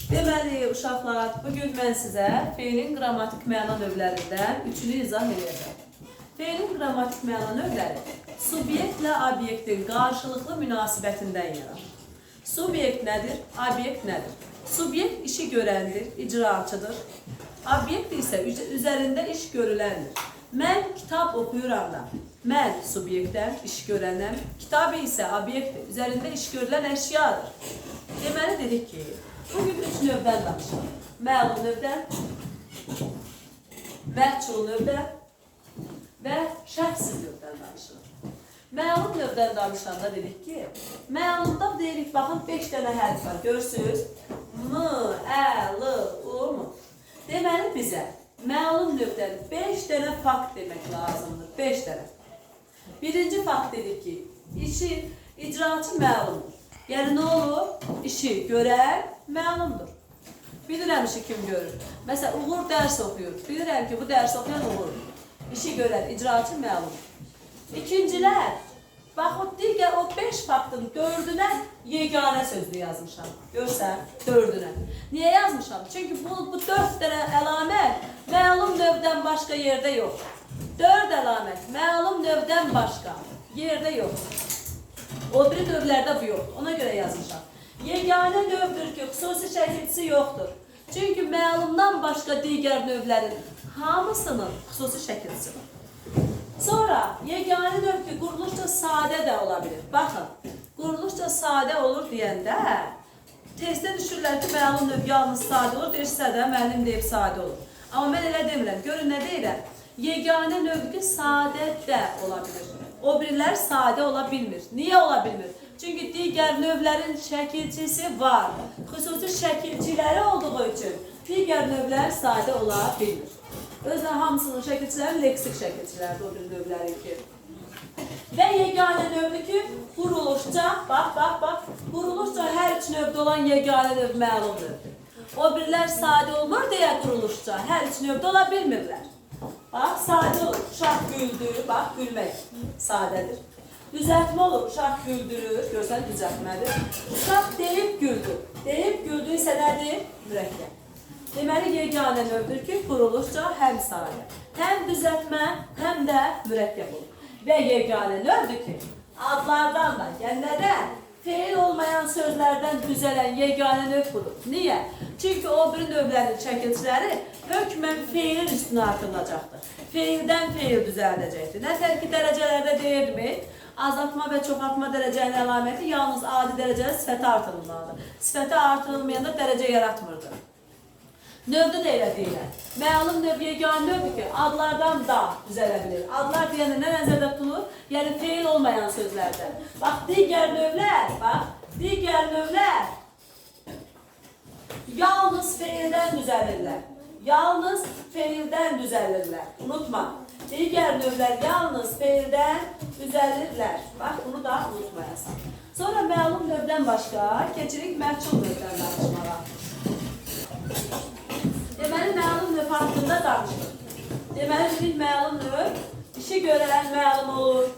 Deməli, uşaqlar, bugün mən sizə feilin qrammatik məna növlərindən üçünü izah edəcəm. Feilin qrammatik məna növləri subyektlə obyektin qarşılıqlı münasibətindən yaranır. Subyekt nədir? Obyekt nədir? Subyekt işi görəndir, icraçıdır. Obyekt isə üzərində iş görüləndir. Mən kitab oxuyuram da. Mən subyektəm, iş görənəm. Kitab isə obyektdir, üzərində iş görülən əşyadır. Deməli dedik ki, bugün üç növdən danışalım. Məlum növdən, məhcul növdən və şəxsiz növdən danışılır. Məlum növdən danışanda dedik ki, məlumda deyirik, baxın 5 dənə hərf var, görürsünüz. M, Ə, L, U mu? Deməli bizə məlum növdən 5 dənə fakt demək lazımdır, 5 dənə. Birinci fakt dedik ki, işi icraçı məlumdur. Yəni nə olur? İşi görən məlumdur. Bilirəm işi kim görür. Məsələn, Uğur dərs oxuyur. Bilirəm ki, bu dərs oxuyan Uğur. İşi görən icraçı məlumdur. İkincilər, baxın, digər o 5 faktın 4-ünə yeganə sözlü yazmışam. Görsən, 4-ünə. Niyə yazmışam? Çünki bu 4 dənə əlamət məlum növdən başqa yerdə yox. 4 əlamət məlum növdən başqa yerdə yox. O biri növlərdə bu yox. Ona görə yazmışam. Yeganə növdür ki, xüsusi şəkilçisi yoxdur. Çünki məlumdan başqa digər növlərin hamısının xüsusi şəkilçisi var. Sonra yeganə növ ki, quruluşca sadə də ola bilir. Baxın, quruluşca sadə olur deyəndə testdə düşürlər ki, məlum növ yalnız sadə olur, deyirsə də müəllim deyib sadə olur. Amma mən elə demirəm. Görün nə deyirəm? Yeganə növ ki, sadə də ola bilir. O birilər sadə ola bilmir. Niyə ola bilmir? Çünki digər növlərin şəkilçisi var. Xüsusi şəkilçiləri olduğu üçün digər növlər sadə ola bilmir. Özlə hamısının şəkilçiləri leksik şəkilçilərdir o bir növlərin ki. Və yeganə növdür ki, quruluşca, bax, quruluşca hər üç növdə olan yeganə növ məlum növdür. O birilər sadə olmur deyə quruluşca hər üç növdə ola bilmirlər. Bax, sadə olur, uşaq güldürür, bax, gülmək sadədir. Düzəltmə olur, uşaq güldürür, görsən düzəltmədir. Uşaq deyib güldür. Deyib güldür isə nədir? Mürəkkəb. Deməli, yeganə növdür ki, quruluşca həm sadə, həm düzəltmə, həm də mürəkkəb olur. Və yeganə növdür ki, adlardan da, yəni nədən? Feil olmayan sözlərdən düzələn yeganə növ budur. Niyə? Çünki o bir növlərin şəkilçiləri hökmən feilin üstünə artırılacaqdır. Feildən feil düzəldəcəkdir. Nətər ki, dərəcələrdə deyirmi? Azaltma və çoxaltma dərəcənin əlaməti yalnız adi dərəcədə sifətə artırılmalıdır. Sifətə artırılmayanda dərəcə yaratmırdır. Növdə də elə deyilən. Məlum növ yeganə növdür ki, adlardan da düzələ bilir. Adlar deyəndə nə nəzərdə tutulur? Yəni feil olmayan sözlərdən. Bax, digər növlər yalnız feildən düzəlirlər. Yalnız feildən düzəlirlər. Unutma. Digər növlər yalnız feildən düzəlirlər. Bax, bunu da unutmayasan. Sonra məlum növdən başqa keçirik məhcul növdən danışmağa. Deməli, məlum növ haqqında danışılır. Deməli, dedik, məlum növ işi görən məlum olur.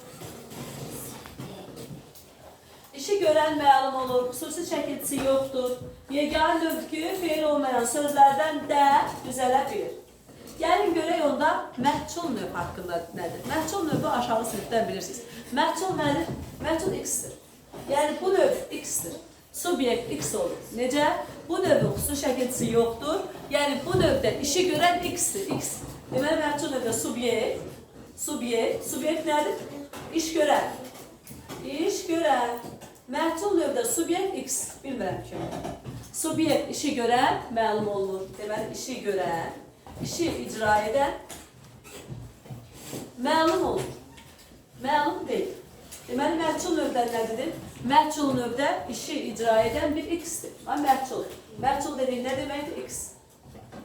İşi görən məlum olur, xüsusi şəkilçisi yoxdur. Yeganə növ ki, feil olmayan sözlərdən də düzələ bilir. Gəlin görək onda məhcul növ haqqında nədir? Məhcul növü aşağı sinifdən bilirsiniz. Məhcul nədir? Məhcul x-dir. Yəni bu növ x-dir. Subyekt x olur. Necə? Bu növün xüsusi şəkilçisi yoxdur. Yəni bu növdə işi görən x-dir. X. Deməli, məhcul növdə subyekt nədir? İş görən. İş görən. Məhcul növdə subyekt x. Bilmirəm ki. Subyekt işi görən məlum olur. Deməli, işi görən, işi icra edən məlum olur. Məlum deyil. Deməli, məhcul növdən nədir? Məhcul növdə işi icra edən bir x-dir. Məhcul. Məhcul dediğin nə deməkdir? X.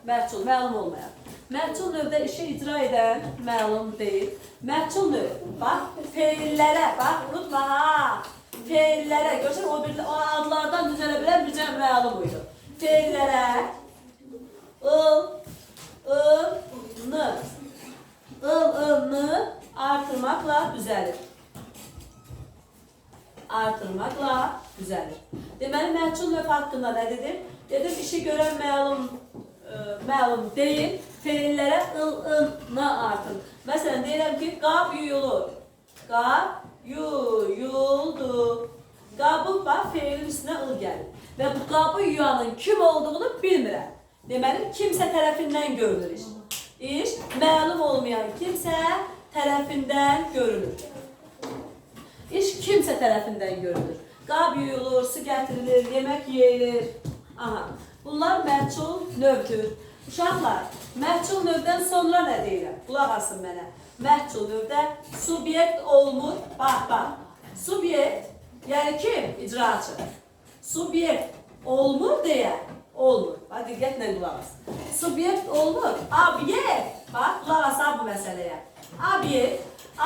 Məhcul, məlum olmayan. Məhcul növdə işi icra edən məlum deyil. Məhcul növ, bax, feillərə, bax, unutma ha. Feillərə, görsən, o adlardan düzələ bilən bircə məlum uydu. Feillərə, n artırmaqla düzəlir. Artırmaqla düzəlir. Deməli, məhcul növ haqqında nə dedim? Dedim işi görən məlum deyil. Feillərə ıl-ına artın. Məsələn, deyirəm ki, qab yuyulur. Qab yuyuldu. Qabı bax, feilin üstünə ıl gəlir. Və bu qabı yuyanın kim olduğunu bilmirəm. Deməli, kimsə tərəfindən görülür iş. İş, məlum olmayan kimsə tərəfindən görülür. İş kimsə tərəfindən görülür. Qab yuyulur, su gətirilir, yemək yeyilir. Aha, bunlar məchul növdür. Uşaqlar, məchul növdən sonra nə deyirəm? Qulaq asın mənə. Məchul növdə subyekt olmur. Bax. Subyekt, yəni kim? İcraçı. Subyekt olmur deyə, olmur. Bax, diqqətlə qulaq as. Subyekt olmur. Obyekt. Bax, qulaq as bu məsələyə.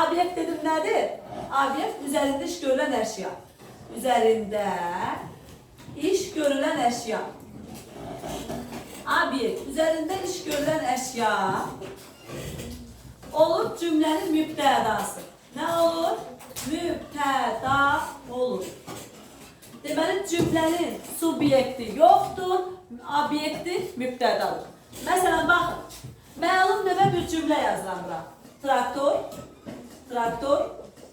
Obyekt dedim nədir? Obyekt üzərində iş görülən əşya. Üzərində iş görülən əşya. Obyekt, üzərində iş görülən əşya olur cümlənin mübtədası. Nə olur? Mübtəda olur. Deməli, cümlənin subyekti yoxdur, obyekti mübtədadır. Məsələn, baxın, məlum növə bir cümlə yazılan bura. Traktor,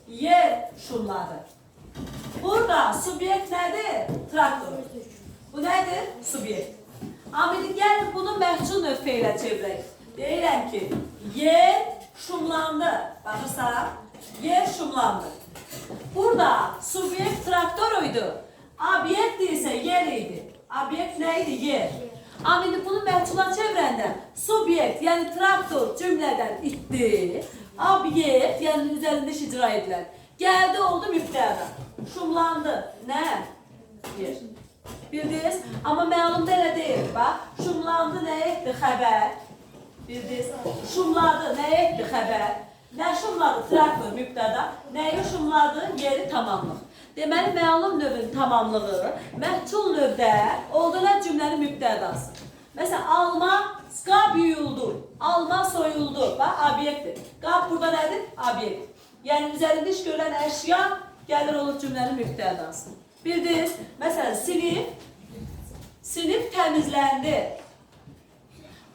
yer şumladı. Burada subyekt nədir? Traktor. Bu nədir? Subyekt. Amili gəlin bunu məhcul növfə ilə çevirək. Deyirəm ki, yer şumlandı. Baxırsan, yer şumlandı. Burada subyekt traktor idi. Obyekt isə yer idi. Obyekt nə idi? Yer. Amili bunu məhcula çevirəndə subyekt, yəni traktor cümlədən itdi. Obyekt, yəni üzərində iş icra edilər. Gəldi oldu mübtəda. Şumlandı. Nə? Yer. Bildiniz? Amma məlumda elə deyil. Bax, şumlandı nə etdi? Xəbər. Bildiniz? Şumladı nə etdi? Xəbər. Nə şumladı? Traktor, mübtəda. Nəyi şumladı? Yeri tamamlıq. Deməli, məlum növün tamamlığı məhcul növdə olduğuna cümlənin mübtədası. Məsələn, alma, qab yuyuldu. Alma soyuldu. Bax, obyektdir. Qab burada nədir? Obyekt. Yəni, üzərində iş görülən əşya gəlir olur cümlənin mübtədası. Bildiniz? Məsələn, sinif təmizləndi.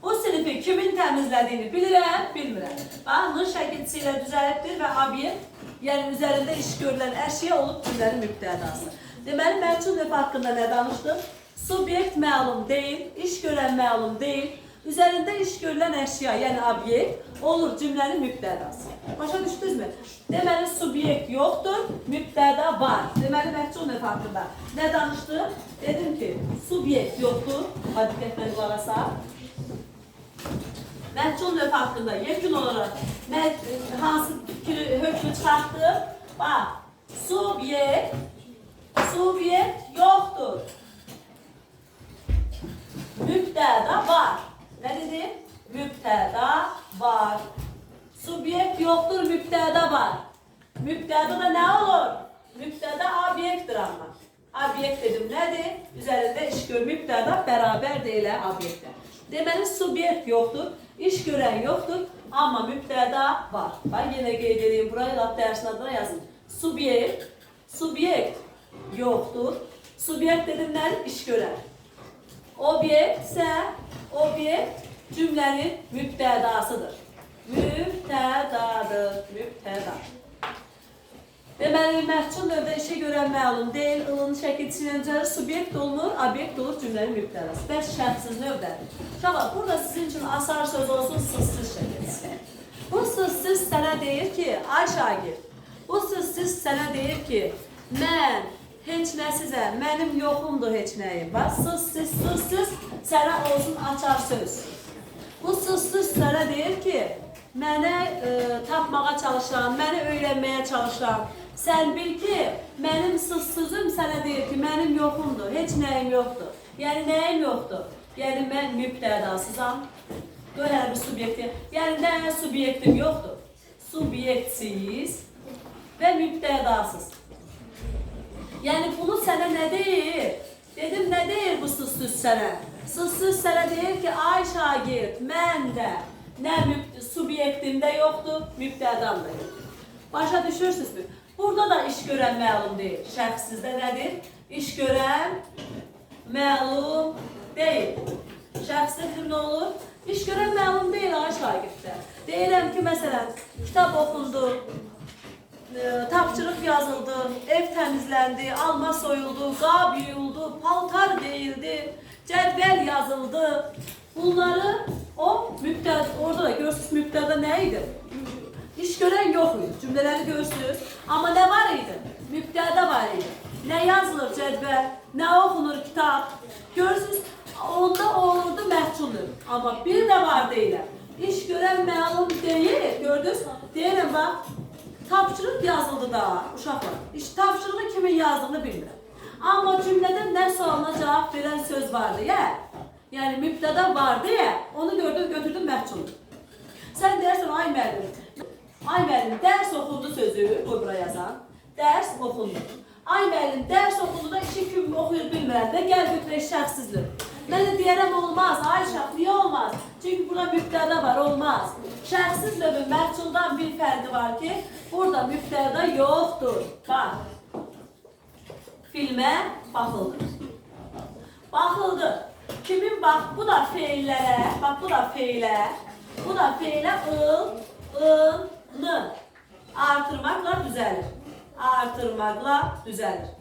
Bu sinifi kimin təmizlədiyini bilirəm, bilmirəm. Bax, n şəkilçisi ilə düzəltdir və obyekt, yəni üzərində iş görülən əşya olub cümlənin mübtədası. Deməli, məhcul növ haqqında nə danışdıq? Subyekt məlum deyil, iş görən məlum deyil. Üzərində iş görülən əşya, yəni obyekt, olur cümlənin mübtədası. Başa düşdünüzmü? Deməli, subyekt yoxdur, mübtəda var. Deməli, məhcul növ haqqında nə danışdıq? Dedim ki, subyekt yoxdur. Hadi diqqətlə qulaq asaq. Məhcul növ haqqında yekun olaraq hansı hökmü çıxartdıq? Bax, subyekt yoxdur. Mübtəda var. Nə dedim? Mübtəda var. Subyekt yoxdur, mübtəda var. Mübtəda da nə olur? Mübtəda obyektdir amma. Obyekt dedim nədir? Üzərində iş gör, mübtəda bərabər deyilə obyektdir. Deməli, subyekt yoxdur, iş görən yoxdur, amma mübtəda var. Bax, yenə qeyd edeyim, burayı lap dərsin adına yazın. Subyekt yoxdur. Subyekt dedim nədir? İş görən. Obyekt isə obyekt cümlənin mübtədasıdır. Mübtədadır, mübtəda. Deməli, məhcul növdə işə görən məlum deyil, ılın şəkilçisi ilə düzəlir, subyekt olunur, obyekt olur cümlənin mübtədası. Bəs şərtsiz növdədir. Uşaqlar, burada sizin üçün asar söz olsun, sızsız şəkilçisi. Bu sızsız sənə deyir ki, ay şagird, bu sızsız sənə deyir ki, mən heç nəsizəm, mənim yoxumdur heç nəyim. Bax, sızsız sənə olsun açar söz. Bu sızsız sənə deyir ki, mənə tapmağa çalışıram, məni öyrənməyə çalışıram. Sən bil ki, mənim sızsızım sənə deyir ki, mənim yoxumdur, heç nəyim yoxdur. Yəni, nəyim yoxdur? Yəni, mən mübtədasızam. Gör hələ bir subyektim. Yəni, nə subyektim yoxdur? Subyektsiz və mübtədasız. Yəni, bunu sənə nə deyir? Dedim, nə deyir bu sızsız sənə? Sızsız sənə deyir ki, ay şagird, mən də nə subyektimdə yoxdur, mübtədam da yoxdur. Başa düşürsünüzmü? Burada da iş görən məlum deyil. Şəxssizdə nədir? İş görən məlum şəxsdir nə olur? İş görən məlum deyil ay şagirddə. Deyirəm ki, məsələn, kitab oxundu, tapşırıq yazıldı, ev təmizləndi, alma soyuldu, qab yuyuldu, paltar deyildi, cədvəl yazıldı. Bunları o mübtəda, orada da görürsünüz mübtəda nə idi? İş görən yox idi, cümlələri görürsünüz. Amma nə var idi? Mübtəda var idi. Nə yazılır cədvəl, nə oxunur kitab. Görürsünüz, onda olurdu məhculdur. Amma bir də var deyiləm. İş görən məlum deyil, gördünüz? Deyirəm, bax, tapşırıq yazıldı da, uşaqlar. Tapşırığı kimin yazdığını bilmirəm. Amma cümlədə nə sualına cavab verən söz vardı, yəni mübtəda vardı, onu götürdüm məhculdur. Sən deyərsən, ay müəllim, dərs oxundu sözü, qoy bura yazan. Dərs oxundu. Ay müəllim, dərs oxundu da işi kim oxuyur bilmirəm də, gəl götürək şəxsizdir. Mən də deyərəm, olmaz, ay şəx, niyə olmaz? Çünki burada mübtəda var, olmaz. Şəxsiz növün məhculdan bir fərqi var ki, burada mübtəda yoxdur. Bax, filmə baxıldı. Baxıldı. Kimin bax, bu da feillərə, bax, bu da feilə ını artırmaqla düzəlir. Artırmaqla düzəlir.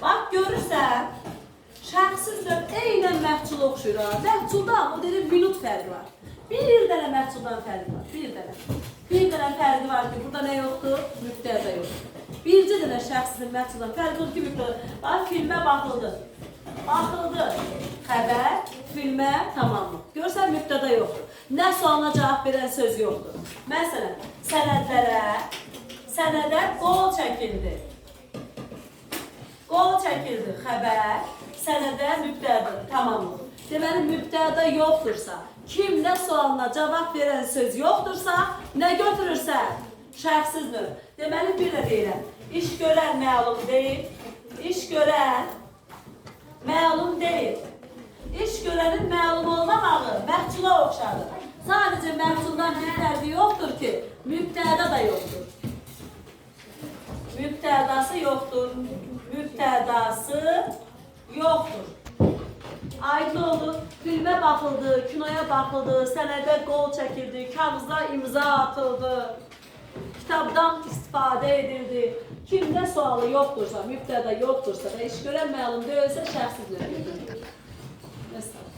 Bax, görürsən, şəxsiz növ eynən məhcul oxşuyur. Məhculdan, o dedim, minut fərqi var. Bir dənə məhculdan fərqi var, bir dənə. Bir dənə fərqi var ki, burada nə yoxdur? Mübtəda yoxdur. Bircə dənə şəxsizin məhculdan fərqi olur ki, mübtəda. Bax, filmə baxıldı. Baxıldı. Xəbər, filmə tamamlıq. Görürsən, mübtəda yoxdur. Nə sualına cavab verən söz yoxdur. Məsələn, sənədə qol çəkildi. Qol çəkildi, xəbər, sənədə mübtəda, tamamlıq. Deməli, mübtəda yoxdursa, kim nə sualına cavab verən söz yoxdursa, nə götürürsən? Şəxsiz növ. Deməli, bir də deyirəm, iş görən məlum deyil, iş görən məlum deyil. İş görənin məlum olmamağı məhcula oxşadır. Sadəcə məhculdan bir fərqi yoxdur ki, mübtəda da yoxdur. Mübtədası yoxdur. Mübtədası yoxdur. Aydın oldu, filmə baxıldı, kinoya baxıldı, sənədə qol çəkildi, kağızda imza atıldı, kitabdan istifadə edildi. Kimdə sualı yoxdursa, mübtəda yoxdursa və iş görən məlum deyilsə, şəxsiz növü. Mesela.